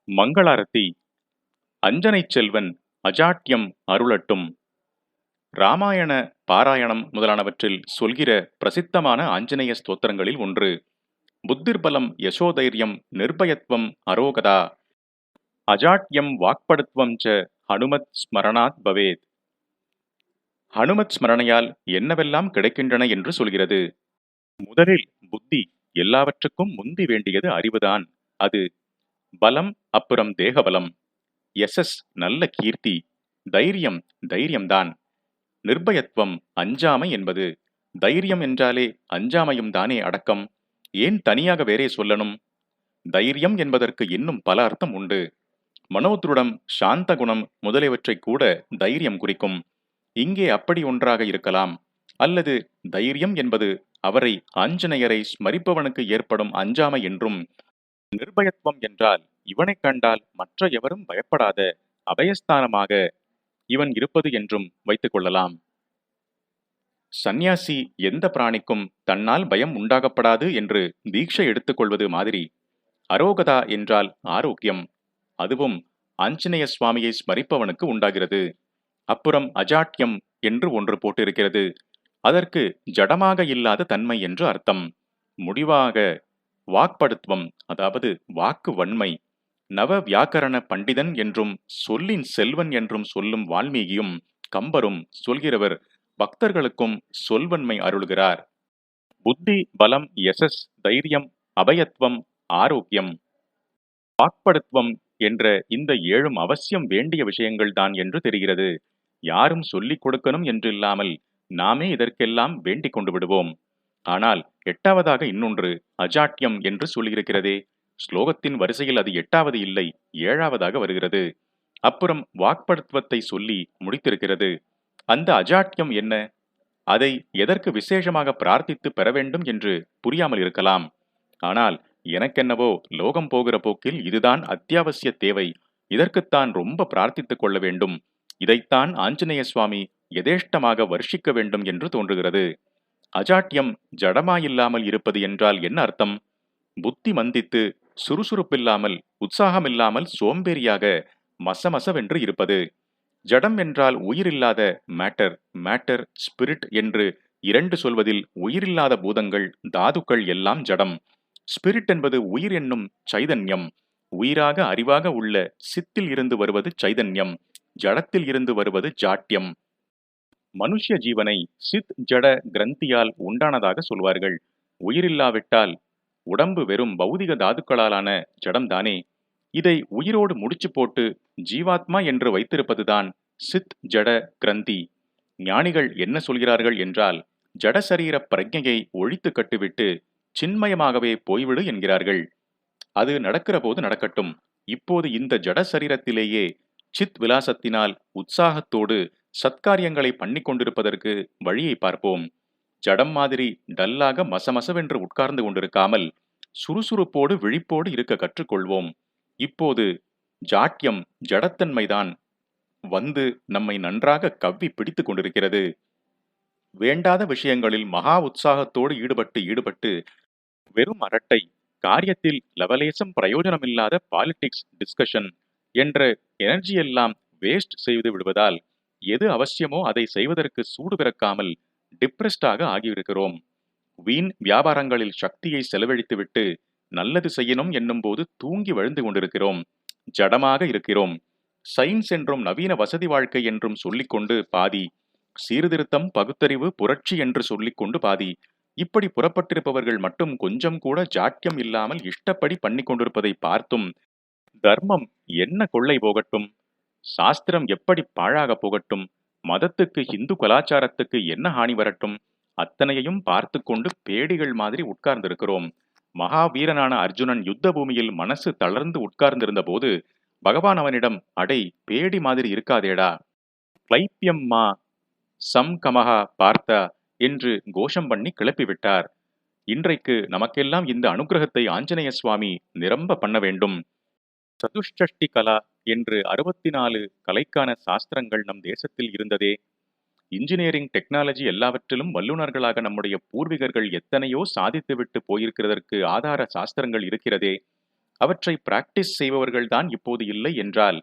மங்களாரத்தி. அஞ்சனைச் செல்வன் அஜாட்யம் அருளட்டும். இராமாயண பாராயணம் முதலானவற்றில் சொல்கிற பிரசித்தமான ஆஞ்சநேய ஸ்தோத்திரங்களில் ஒன்று. புத்திர்பலம் யசோதைரியம் நிர்பயத்வம் அரோகதா அஜாட்யம் வாக்படுத்வம் ச ஹனுமத் ஸ்மரணாத் பவேத். ஹனுமத் ஸ்மரணையால் என்னவெல்லாம் கிடைக்கின்றன என்று சொல்கிறது. முதலில் புத்தி, எல்லாவற்றுக்கும் முந்தி வேண்டியது அறிவுதான். அது பலம், அப்புறம் தேகபலம். யசஸ், நல்ல கீர்த்தி. தைரியம், தைரியம்தான். நிர்பயத்துவம், அஞ்சாமை என்பது. தைரியம் என்றாலே அஞ்சாமையும் தானே அடக்கம். ஏன் தனியாக வேறே சொல்லணும்? தைரியம் என்பதற்கு இன்னும் பல அர்த்தம் உண்டு. மனோதுருடம், சாந்த குணம் முதலியவற்றை கூட தைரியம் குறிக்கும். இங்கே அப்படி ஒன்றாக இருக்கலாம். அல்லது தைரியம் என்பது அவரை, ஆஞ்சநேயரை ஸ்மரிப்பவனுக்கு ஏற்படும் அஞ்சாமை என்றும், நிர்பயத்துவம் என்றால் இவனைக் கண்டால் மற்ற எவரும் பயப்படாத அபயஸ்தானமாக இவன் இருப்பது என்றும் வைத்துக் கொள்ளலாம். சந்நியாசி எந்த பிராணிக்கும் தன்னால் பயம் உண்டாகப்படாது என்று தீட்சை எடுத்துக்கொள்வது மாதிரி. அரோகதா என்றால் ஆரோக்கியம். அதுவும் ஆஞ்சநேய சுவாமியை ஸ்மரிப்பவனுக்கு உண்டாகிறது. அப்புறம் அஜாட்யம் என்று ஒன்று போட்டிருக்கிறது. அதற்கு ஜடமாக இல்லாத தன்மை என்று அர்த்தம். முடிவாக வாக்படுத்துவம், அதாவது வாக்கு வன்மை. நவ வியாக்கரண பண்டிதன் என்றும் சொல்லின் செல்வன் என்றும் சொல்லும் வால்மீகியும் கம்பரும் சொல்கிறவர் பக்தர்களுக்கும் சொல்வன்மை அருளுகிறார். புத்தி, பலம், யசஸ், தைரியம், அபயத்துவம், ஆரோக்கியம், வாக்படுத்துவம் என்ற இந்த ஏழும் அவசியம் வேண்டிய விஷயங்கள்தான் என்று தெரிகிறது. யாரும் சொல்லிக் கொடுக்கணும் என்றில்லாமல் நாமே இதற்கெல்லாம் வேண்டிக் கொண்டு விடுவோம். ஆனால் எட்டாவதாக இன்னொன்று அஜாட்யம் என்று சொல்லியிருக்கிறதே. ஸ்லோகத்தின் வரிசையில் அது எட்டாவது இல்லை, ஏழாவதாக வருகிறது. அப்புறம் வாக்படுத்துவத்தை சொல்லி முடித்திருக்கிறது. அந்த அஜாட்யம் என்ன? அதை எதற்கு விசேஷமாக பிரார்த்தித்து பெற வேண்டும் என்று புரியாமல் இருக்கலாம். ஆனால் எனக்கென்னவோ லோகம் போகிற போக்கில் இதுதான் அத்தியாவசிய தேவை. இதற்குத்தான் ரொம்ப பிரார்த்தித்துக் கொள்ள வேண்டும். இதைத்தான் ஆஞ்சநேய சுவாமி யதேஷ்டமாக வர்ஷிக்க வேண்டும் என்று தோன்றுகிறது. அஜாட்யம் ஜடமாயில்லாமல் இருப்பது என்றால் என்ன அர்த்தம்? புத்தி மந்தித்து சுறுசுறுப்பில்லாமல், உற்சாகமில்லாமல், சோம்பேறியாக மசமசவென்று இருப்பது. ஜடம் என்றால் உயிரில்லாத மேட்டர். மேட்டர், ஸ்பிரிட் என்று இரண்டு சொல்வதில் உயிரில்லாத பூதங்கள், தாதுக்கள் எல்லாம் ஜடம். ஸ்பிரிட் என்பது உயிர் என்னும் சைதன்யம். உயிராக அறிவாக உள்ள சித்தில் இருந்து வருவது சைதன்யம். ஜடத்தில் இருந்து வருவது ஜாட்யம். மனுஷ்ய ஜீவனை சித் ஜட கிரந்தியால் உண்டானதாக சொல்வார்கள். உயிரில்லாவிட்டால் உடம்பு வெறும் பௌதிக தாதுக்களாலான ஜடம்தானே. இதை உயிரோடு முடிச்சு போட்டு ஜீவாத்மா என்று வைத்திருப்பதுதான் சித் ஜட கிரந்தி. ஞானிகள் என்ன சொல்கிறார்கள் என்றால், ஜட சரீர பிரஜையை ஒழித்து கட்டுவிட்டு சின்மயமாகவே போய்விடு என்கிறார்கள். அது நடக்கிற போது நடக்கட்டும். இப்போது இந்த ஜட சரீரத்திலேயே சித் விலாசத்தினால் உற்சாகத்தோடு சத்காரியங்களை பண்ணி கொண்டிருப்பதற்கு வழியை பார்ப்போம். ஜடம் மாதிரி டல்லாக மசமசவென்று உட்கார்ந்து கொண்டிருக்காமல் சுறுசுறுப்போடு விழிப்போடு இருக்க கற்றுக்கொள்வோம். இப்போது ஜாட்யம், ஜடத்தன்மைதான் வந்து நம்மை நன்றாக கவ்வி பிடித்து கொண்டிருக்கிறது. வேண்டாத விஷயங்களில் மகா உற்சாகத்தோடு ஈடுபட்டு வெறும் அரட்டை, காரியத்தில் லவலேசம் பிரயோஜனமில்லாத பாலிடிக்ஸ் டிஸ்கஷன் என்ற எனர்ஜியெல்லாம் வேஸ்ட் செய்து விடுவதால் எது அவசியமோ அதை செய்வதற்கு சூடு பிறக்காமல் டிப்ரெஸ்டாக ஆகியிருக்கிறோம். வீண் வியாபாரங்களில் சக்தியை செலவழித்துவிட்டு நல்லது செய்யணும் என்னும் போது தூங்கி வழுந்து கொண்டிருக்கிறோம். ஜடமாக இருக்கிறோம். சயின்ஸ் என்றும் நவீன வசதி வாழ்க்கை என்றும் சொல்லிக்கொண்டு பாதி, சீர்திருத்தம், பகுத்தறிவு, புரட்சி என்று சொல்லிக்கொண்டு பாதி. இப்படி புறப்பட்டிருப்பவர்கள் மட்டும் கொஞ்சம் கூட ஜாட்யம் இல்லாமல் இஷ்டப்படி பண்ணி கொண்டிருப்பதை பார்த்தும் தர்மம் என்ன கொள்ளை போகட்டும், சாஸ்திரம் எப்படி பாழாக போகட்டும், மதத்துக்கு, இந்து கலாச்சாரத்துக்கு என்ன ஹானி வரட்டும், அத்தனையையும் பார்த்து கொண்டு பேடிகள் மாதிரி உட்கார்ந்திருக்கிறோம். மகாவீரனான அர்ஜுனன் யுத்த பூமியில் மனசு தளர்ந்து உட்கார்ந்திருந்த போது பகவான் அவனிடம், அடை பேடி மாதிரி இருக்காதேடா, கிளைப்பியம் மா சம்கமஹா பார்த்தா என்று கோஷம் பண்ணி கிளப்பிவிட்டார். இன்றைக்கு நமக்கெல்லாம் இந்த அனுகிரகத்தை ஆஞ்சநேய சுவாமி நிரம்ப பண்ண வேண்டும். சதுஷ்டி கலா என்று 64 கலைக்கான சாஸ்திரங்கள் நம் தேசத்தில் இருந்ததே. இன்ஜினியரிங், டெக்னாலஜி எல்லாவற்றிலும் வல்லுநர்களாக நம்முடைய பூர்வீகர்கள் எத்தனையோ சாதித்துவிட்டு போயிருக்கிறதற்கு ஆதார சாஸ்திரங்கள் இருக்கிறதே. அவற்றை பிராக்டிஸ் செய்பவர்கள்தான் இப்போது இல்லை என்றால்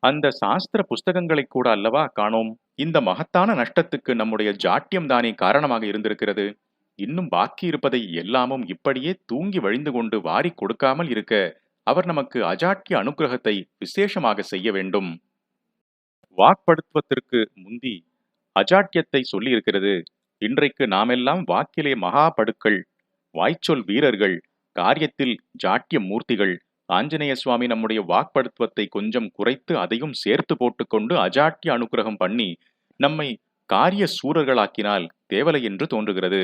அந்த சாஸ்திர புஸ்தகங்களை கூட அல்லவா காணோம். இந்த மகத்தான நஷ்டத்துக்கு நம்முடைய ஜாட்யம் தானே காரணமாக இருந்திருக்கிறது. இன்னும் பாக்கி இருப்பதை எல்லாமும் இப்படியே தூங்கி வழிந்து கொண்டு வாரி கொடுக்காமல் இருக்க அவர் நமக்கு அஜாட்ய அனுக்கிரகத்தை விசேஷமாக செய்ய வேண்டும். வாக்படுத்துவதற்கு முந்தி அஜாட்யத்தை சொல்லி இருக்கிறது. இன்றைக்கு நாமெல்லாம் வாக்கிலே மகா படுக்கள், வாய்ச்சொல் வீரர்கள், காரியத்தில் ஜாட்ய மூர்த்திகள். ஆஞ்சநேய சுவாமி நம்முடைய வாக்படுத்துவத்தை கொஞ்சம் குறைத்து அதையும் சேர்த்து போட்டுக்கொண்டு அஜாட்ய அனுக்கிரகம் பண்ணி நம்மை காரிய சூரர்களாக்கினால் தேவலை என்று தோன்றுகிறது.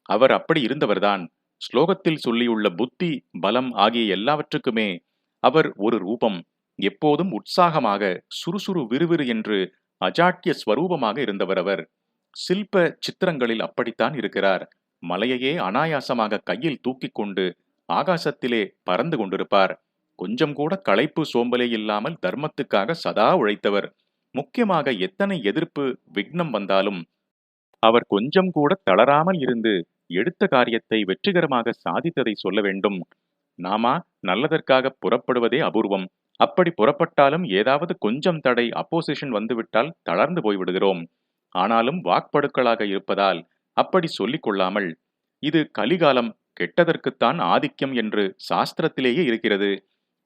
அவர் அப்படி இருந்தவர்தான். ஸ்லோகத்தில் சொல்லியுள்ள புத்தி, பலம் ஆகிய எல்லாவற்றுக்குமே அவர் ஒரு ரூபம். எப்போதும் உற்சாகமாக சுறுசுறு விறுவிறு என்று அஜாட்ய ஸ்வரூபமாக இருந்தவர் அவர். சில்ப சித்திரங்களில் அப்படித்தான் இருக்கிறார். மலையையே அனாயாசமாக கையில் தூக்கிக் கொண்டு ஆகாசத்திலே பறந்து கொண்டிருப்பார். கொஞ்சம் கூட களைப்பு சோம்பலே இல்லாமல் தர்மத்துக்காக சதா உழைத்தவர். முக்கியமாக எத்தனை எதிர்ப்பு விக்னம் வந்தாலும் அவர் கொஞ்சம் கூட தளராமல் இருந்து எடுத்த காரியத்தை வெற்றிகரமாக சாதித்ததை சொல்ல வேண்டும். நாமா நல்லதற்காக புறப்படுவதே அபூர்வம். அப்படி புறப்பட்டாலும் ஏதாவது கொஞ்சம் தடை அப்போசிஷன் வந்துவிட்டால் தளர்ந்து போய்விடுகிறோம். ஆனாலும் வாக்படுக்களாக இருப்பதால் அப்படி சொல்லிக் கொள்ளாமல், இது கலிகாலம், கெட்டதற்குத்தான் ஆதிக்கம் என்று சாஸ்திரத்திலேயே இருக்கிறது.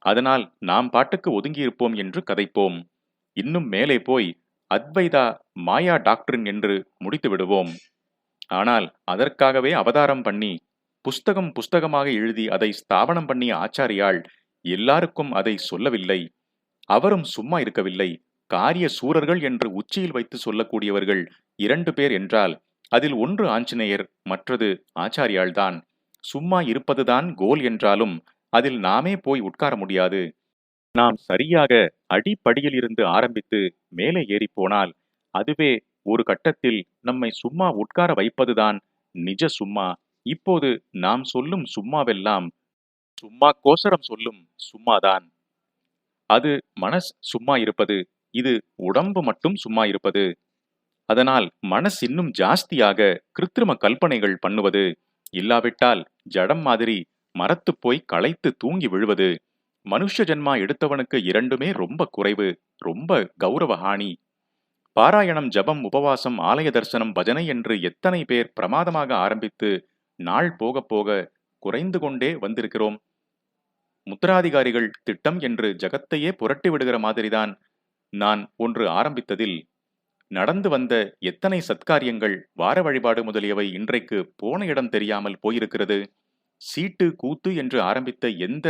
அதனால் நாம் பாட்டுக்கு ஒதுங்கியிருப்போம் என்று கதைப்போம். இன்னும் மேலே போய் அத்வைதா மாயா டாக்டரின் என்று முடித்து விடுவோம். ஆனால் அதற்காகவே அவதாரம் பண்ணி புஸ்தகம் புஸ்தகமாக எழுதி அதை ஸ்தாபனம் பண்ணிய ஆச்சாரியாள் எல்லாருக்கும் அதை சொல்லவில்லை. அவரும் சும்மா இருக்கவில்லை. காரிய சூரர்கள் என்று உச்சியில் வைத்து சொல்லக்கூடியவர்கள் 2 பேர் என்றால் அதில் ஒன்று ஆஞ்சநேயர், மற்றது ஆச்சாரியாள்தான். சும்மா இருப்பதுதான் கோல் என்றாலும் அதில் நாமே போய் உட்கார முடியாது. நாம் சரியாக அடிப்படியில் இருந்து ஆரம்பித்து மேலே ஏறி போனால் அதுவே ஒரு கட்டத்தில் நம்மை சும்மா உட்கார வைப்பதுதான் நிஜ சும்மா. இப்போது நாம் சொல்லும் சும்மாவெல்லாம் சும்மா கோசரம் சொல்லும் சும்மாதான். அது மனஸ் சும்மா இருப்பது, இது உடம்பு மட்டும் சும்மா இருப்பது. அதனால் மனஸ் இன்னும் ஜாஸ்தியாக கிருத்திரிம கல்பனைகள் பண்ணுவது, இல்லாவிட்டால் ஜடம் மாதிரி மரத்து போய் களைத்து தூங்கி விழுவது. மனுஷ ஜென்மா எடுத்தவனுக்கு இரண்டுமே ரொம்ப குறைவு, ரொம்ப கௌரவஹானி. பாராயணம், ஜபம், உபவாசம், ஆலய தரிசனம், பஜனை என்று எத்தனை பேர் பிரமாதமாக ஆரம்பித்து நாள் போக போக குறைந்து கொண்டே வந்திருக்கிறோம். முத்திராதிகாரிகள் திட்டம் என்று ஜகத்தையே புரட்டி விடுகிற மாதிரிதான் நான் ஒன்று ஆரம்பித்ததில் நடந்து வந்த எத்தனை சத்காரியங்கள், வார வழிபாடு முதலியவை இன்றைக்கு போன இடம் தெரியாமல் போயிருக்கிறது. சீட்டு கூத்து என்று ஆரம்பித்த எந்த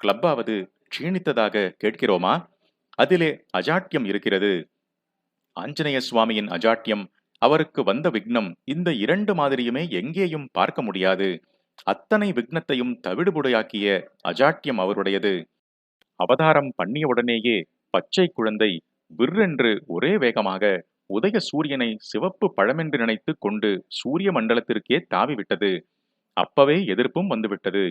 கிளப்பாவது க்ஷீணித்ததாக கேட்கிறோமா? அதிலே அஜாட்யம் இருக்கிறது. ஆஞ்சநேய சுவாமியின் அஜாட்யம், அவருக்கு வந்த விக்னம், இந்த 2 மாதிரியுமே எங்கேயும் பார்க்க முடியாது. அத்தனை விக்னத்தையும் தவிடுபுடையாக்கிய அஜாட்யம் அவருடையது. அவதாரம் பண்ணியவுடனேயே பச்சை குழந்தை விற்றென்று ஒரே வேகமாக உதய சூரியனை சிவப்பு பழமென்று நினைத்து கொண்டு சூரிய மண்டலத்திற்கே தாவிவிட்டது. அப்பவே எதிர்ப்பும் வந்துவிட்டது.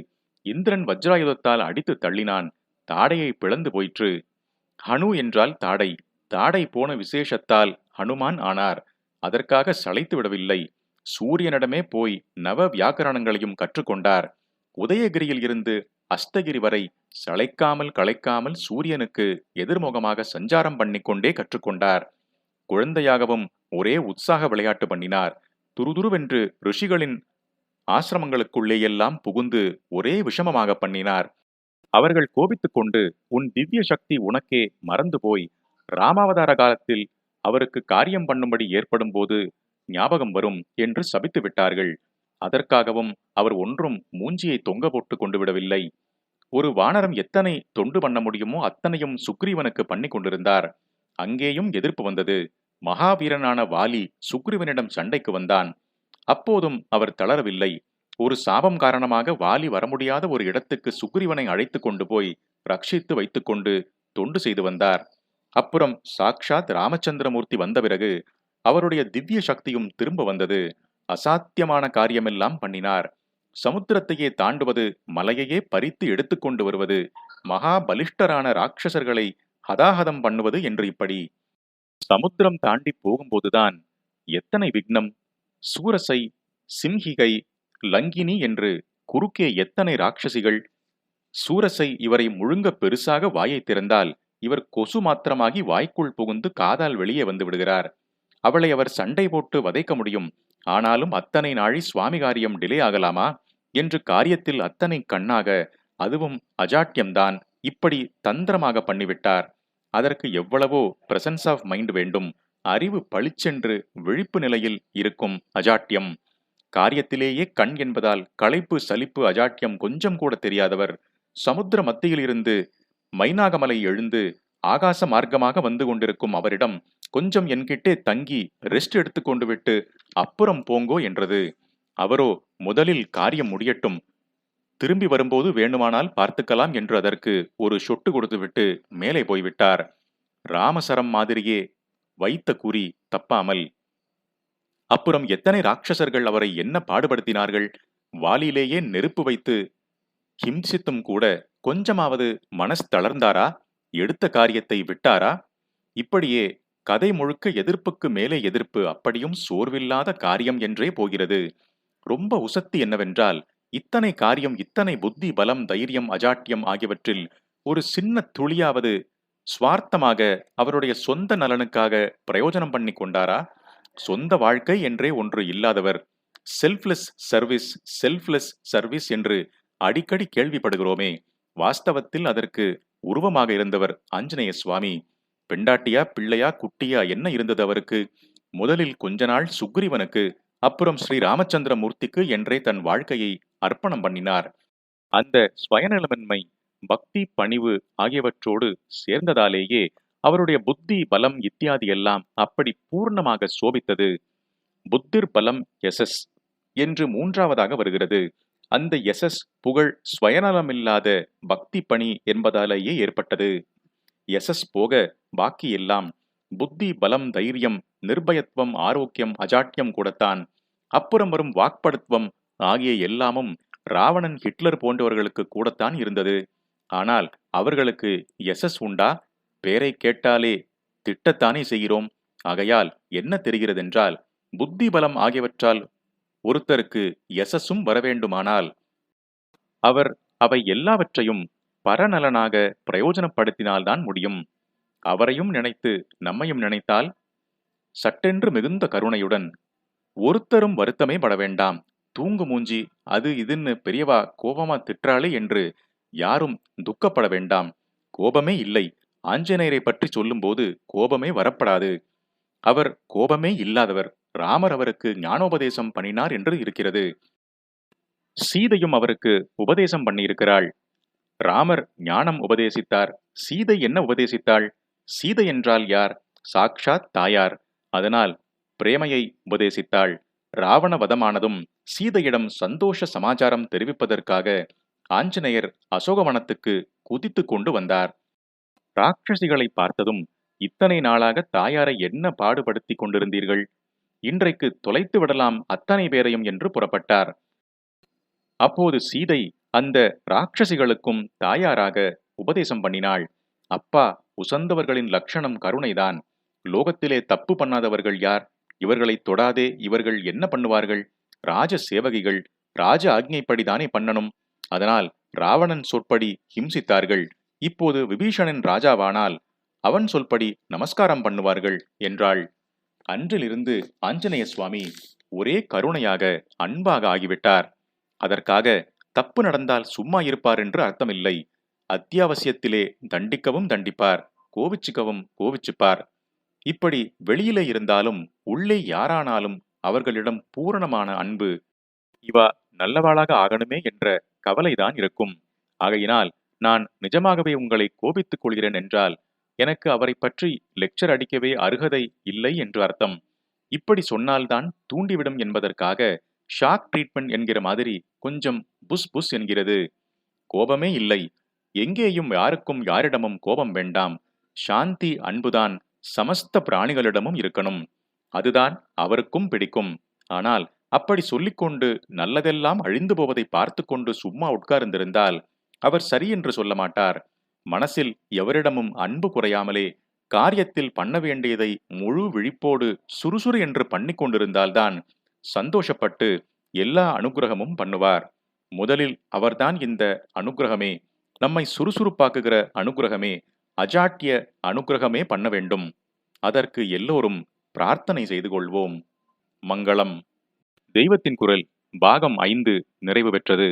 இந்திரன் வஜ்ராயுதத்தால் அடித்து தள்ளினான். தாடையை பிளந்து போயிற்று. ஹனு என்றால் தாடை. தாடை போன விசேஷத்தால் ஹனுமான் ஆனார். அதற்காக சளைத்து விடவில்லை. சூரியனிடமே போய் நவ வியாக்கரணங்களையும் கற்றுக்கொண்டார். உதயகிரியில் இருந்து அஸ்தகிரி வரை சளைக்காமல் களைக்காமல் சூரியனுக்கு எதிர்முகமாக சஞ்சாரம் பண்ணிக்கொண்டே கற்றுக்கொண்டார். குழந்தையாகவும் ஒரே உற்சாக விளையாட்டு பண்ணினார். துருதுருவென்று ரிஷிகளின் ஆசிரமங்களுக்குள்ளேயெல்லாம் புகுந்து ஒரே விஷமமாக பண்ணினார். அவர்கள் கோபித்துக் கொண்டு, உன் திவ்ய சக்தி உனக்கே மறந்து போய் ராமாவதார காலத்தில் அவருக்கு காரியம் பண்ணும்படி ஏற்படும் போது ஞாபகம் வரும் என்று சபித்து விட்டார்கள். அதற்காகவும் அவர் ஒன்றும் மூஞ்சியை தொங்க போட்டு கொண்டு விடவில்லை. ஒரு வானரம் எத்தனை தொண்டு பண்ண முடியுமோ அத்தனையும் சுக்ரீவனுக்கு பண்ணி கொண்டிருந்தார். அங்கேயும் எதிர்ப்பு வந்தது. மகாவீரனான வாலி சுக்ரீவனிடம் சண்டைக்கு வந்தான். அப்போதும் அவர் தளரவில்லை. ஒரு சாபம் காரணமாக வாலி வர முடியாத ஒரு இடத்துக்கு சுக்ரீவனை அழைத்து கொண்டு போய் ரட்சித்து வைத்துக்கொண்டு தொண்டு செய்து வந்தார். அப்புறம் சாக்ஷாத் ராமச்சந்திரமூர்த்தி வந்த பிறகு அவருடைய திவ்ய சக்தியும் திரும்ப வந்தது. அசாத்தியமான காரியமெல்லாம் பண்ணினார். சமுத்திரத்தையே தாண்டுவது, மலையையே பறித்து எடுத்துக்கொண்டு வருவது, மகா பலிஷ்டரான ராட்சசர்களை ஹதாஹதம் பண்ணுவது என்று இப்படி சமுத்திரம் தாண்டி போகும்போதுதான் எத்தனை விக்னம்! சூரசை, சிம்ஹிகை, லங்கினி என்று குறுக்கே எத்தனை ராட்சசிகள்! சூரசை இவரை முழுங்க பெருசாக வாயை திறந்தால் இவர் கொசு மாத்திரமாகி வாய்க்குள் புகுந்து காதால் வெளியே வந்து விடுகிறார். அவளை அவர் சண்டை போட்டு வதைக்க முடியும். ஆனாலும் அத்தனை நாழி சுவாமி காரியம் டிலே ஆகலாமா என்று காரியத்தில் அத்தனை கண்ணாக, அதுவும் அஜாட்டியம்தான் இப்படி தந்திரமாக பண்ணிவிட்டார். அதற்கு எவ்வளவோ பிரசன்ஸ் ஆஃப் மைண்ட் வேண்டும். அறிவு பளிச்சென்று விழிப்பு நிலையில் இருக்கும் அஜாட்டியம். காரியத்திலேயே கண் என்பதால் களைப்பு சலிப்பு அஜாட்டியம் கொஞ்சம் கூட தெரியாதவர் சமுத்திர மத்தியில் இருந்து மைனாகமலை எழுந்து ஆகாச மார்க்கமாக வந்து கொண்டிருக்கும் அவரிடம் கொஞ்சம் என்கிட்டே தங்கி ரெஸ்ட் எடுத்துக்கொண்டு விட்டு அப்புறம் போங்கோ என்றது. அவரோ முதலில் காரியம் முடியட்டும், திரும்பி வரும்போது வேண்டுமானால் பார்த்துக்கலாம் என்று அதற்கு ஒரு சொட்டு கொடுத்துவிட்டு மேலே போய்விட்டார். ராமசரம் மாதிரியே வைத்த குறி தப்பாமல். அப்புறம் எத்தனை ராட்சசர்கள் அவரை என்ன பாடுபடுத்தினார்கள். வாலிலேயே நெருப்பு வைத்து ஹிம்சித்தும் கூட கொஞ்சமாவது மனசு தளர்ந்தாரா? எடுத்த காரியத்தை விட்டாரா? இப்படியே கதை முழுக்க எதிர்ப்புக்கு மேலே எதிர்ப்பு, அப்படியும் சோர்வில்லாத காரியம் என்றே போகிறது. ரொம்ப உசத்தி என்னவென்றால், இத்தனை காரியம், இத்தனை புத்தி பலம் தைரியம் அஜாட்டியம் ஆகியவற்றில் ஒரு சின்ன துளியாவது ஸ்வார்த்தமாக அவருடைய சொந்த நலனுக்காக பிரயோஜனம் பண்ணி கொண்டாரா? சொந்த வாழ்க்கை என்றே ஒன்று இல்லாதவர் செல்ஃப்லெஸ் சர்வீஸ் செல்ஃப்லெஸ் சர்வீஸ் என்று அடிக்கடி கேள்விப்படுகிறோமே. வாஸ்தவத்தில் அதற்கு உருவமாக இருந்தவர் ஆஞ்சநேய சுவாமி. பெண்டாட்டியா பிள்ளையா குட்டியா என்ன இருந்தது அவருக்கு? முதலில் கொஞ்ச நாள் சுக்ரீவனுக்கு, அப்புறம் ஸ்ரீ ராமச்சந்திர மூர்த்திக்கு என்றே தன் வாழ்க்கையை அர்ப்பணம் பண்ணினார். அந்த ஸ்வயநலமின்மை பக்தி பணிவு ஆகியவற்றோடு சேர்ந்ததாலேயே அவருடைய புத்தி பலம் இத்தியாதி எல்லாம் அப்படி பூர்ணமாக சோபித்தது. புத்திர் பலம் எசஸ் என்று மூன்றாவதாக வருகிறது. அந்த எசஸ் புகழ் ஸ்வயநலமில்லாத பக்தி பணி என்பதாலேயே ஏற்பட்டது. எசஸ் போக பாக்கி எல்லாம் புத்தி பலம் தைரியம் நிர்பயத்துவம் ஆரோக்கியம் அஜாட்டியம் கூடத்தான். அப்புறம் வரும் வாக்படுத்துவம் ஆகிய எல்லாமும் ராவணன் ஹிட்லர் போன்றவர்களுக்கு கூடத்தான் இருந்தது. ஆனால் அவர்களுக்கு எசஸ் உண்டா? பேரை கேட்டாலே திட்டத்தானே செய்கிறோம். ஆகையால் என்ன தெரிகிறதென்றால், புத்தி பலம் ஆகியவற்றால் ஒருத்தருக்கு எசஸும் வரவேண்டுமானால் அவர் அவை எல்லாவற்றையும் பரநலனாக பிரயோஜனப்படுத்தினால்தான் முடியும். அவரையும் நினைத்து நம்மையும் நினைத்தால் சட்டென்று மிகுந்த கருணையுடன், ஒருத்தரும் வருத்தமே பட வேண்டாம், தூங்கு மூஞ்சி அது இதுன்னு பெரியவா கோபமா திட்டாளே என்று யாரும் துக்கப்பட வேண்டாம். கோபமே இல்லை. ஆஞ்சநேயரை பற்றி சொல்லும்போது கோபமே வரப்படாது. அவர் கோபமே இல்லாதவர். ராமர் அவருக்கு ஞானோபதேசம் பண்ணினார் என்று இருக்கிறது. சீதையும் அவருக்கு உபதேசம் பண்ணியிருக்கிறாள். ராமர் ஞானம் உபதேசித்தார். சீதை என்ன உபதேசித்தாள்? சீதை என்றால் யார்? சாக்ஷாத் தாயார். அதனால் பிரேமையை உபதேசித்தாள். ராவண வதமானதும் சீதையிடம் சந்தோஷ சமாச்சாரம் தெரிவிப்பதற்காக ஆஞ்சநேயர் அசோகவனத்துக்கு குதித்து கொண்டு வந்தார். ராட்சசிகளை பார்த்ததும், இத்தனை நாளாக தாயாரை என்ன பாடுபடுத்தி கொண்டிருந்தீர்கள், இன்றைக்கு தொலைத்து விடலாம் அத்தனை பேரையும் என்று புறப்பட்டார். அப்போது சீதை அந்த ராட்சசிகளுக்கும் தாயாராக உபதேசம் பண்ணினாள். அப்பா, உசந்தவர்களின் லட்சணம் கருணைதான். லோகத்திலே தப்பு பண்ணாதவர்கள் யார்? இவர்களை தொடாதே, இவர்கள் என்ன பண்ணுவார்கள்? ராஜ சேவகிகள், ராஜ ஆக்ஞைப்படிதானே பண்ணணும். அதனால் ராவணன் சொற்படி ஹிம்சித்தார்கள். இப்போது விபீஷணன் ராஜாவானால் அவன் சொல்படி நமஸ்காரம் பண்ணுவார்கள் என்றாள். அன்றிலிருந்து ஆஞ்சநேய சுவாமி ஒரே கருணையாக அன்பாக ஆகிவிட்டார். அதற்காக தப்பு நடந்தால் சும்மா இருப்பார் என்று அர்த்தமில்லை. அத்தியாவசியத்திலே தண்டிக்கவும் தண்டிப்பார், கோவிச்சுக்கவும் கோவிச்சுப்பார். இப்படி வெளியிலே இருந்தாலும் உள்ளே யாரானாலும் அவர்களிடம் பூரணமான அன்பு. இவா நல்லவாளாக ஆகணுமே என்ற கவலைதான் இருக்கும். ஆகையினால் நான் நிஜமாகவே உங்களை கோபித்துக் கொள்கிறேன் என்றால் எனக்கு அவரை பற்றி லெக்சர் அடிக்கவே அருகதை இல்லை என்று அர்த்தம். இப்படி சொன்னால்தான் தூண்டிவிடும் என்பதற்காக ஷாக் ட்ரீட்மெண்ட் என்கிற மாதிரி கொஞ்சம் புஸ் புஸ் என்கிறது. கோபமே இல்லை. எங்கேயும் யாருக்கும் யாரிடமும் கோபம் வேண்டாம். சாந்தி அன்புதான் சமஸ்த பிராணிகளிடமும் இருக்கணும். அதுதான் அவருக்கும் பிடிக்கும். ஆனால் அப்படி சொல்லிக்கொண்டு நல்லதெல்லாம் அழிந்து போவதை பார்த்து கொண்டு சும்மா உட்கார்ந்திருந்தால் அவர் சரி என்று சொல்ல மாட்டார். மனசில் எவரிடமும் அன்பு குறையாமலே காரியத்தில் பண்ண வேண்டியதை முழு விழிப்போடு சுறுசுறு என்று பண்ணி கொண்டிருந்தால்தான் சந்தோஷப்பட்டு எல்லா அனுகிரகமும் பண்ணுவார். முதலில் அவர்தான் இந்த அனுகிரகமே. நம்மை சுறுசுறுப்பாக்குகிற அனுக்கிரகமே அஜாட்டிய அனுக்கிரகமே பண்ண வேண்டும். அதற்கு எல்லோரும் பிரார்த்தனை செய்து கொள்வோம். மங்களம். தெய்வத்தின் குரல் பாகம் 5 நிறைவு பெற்றது.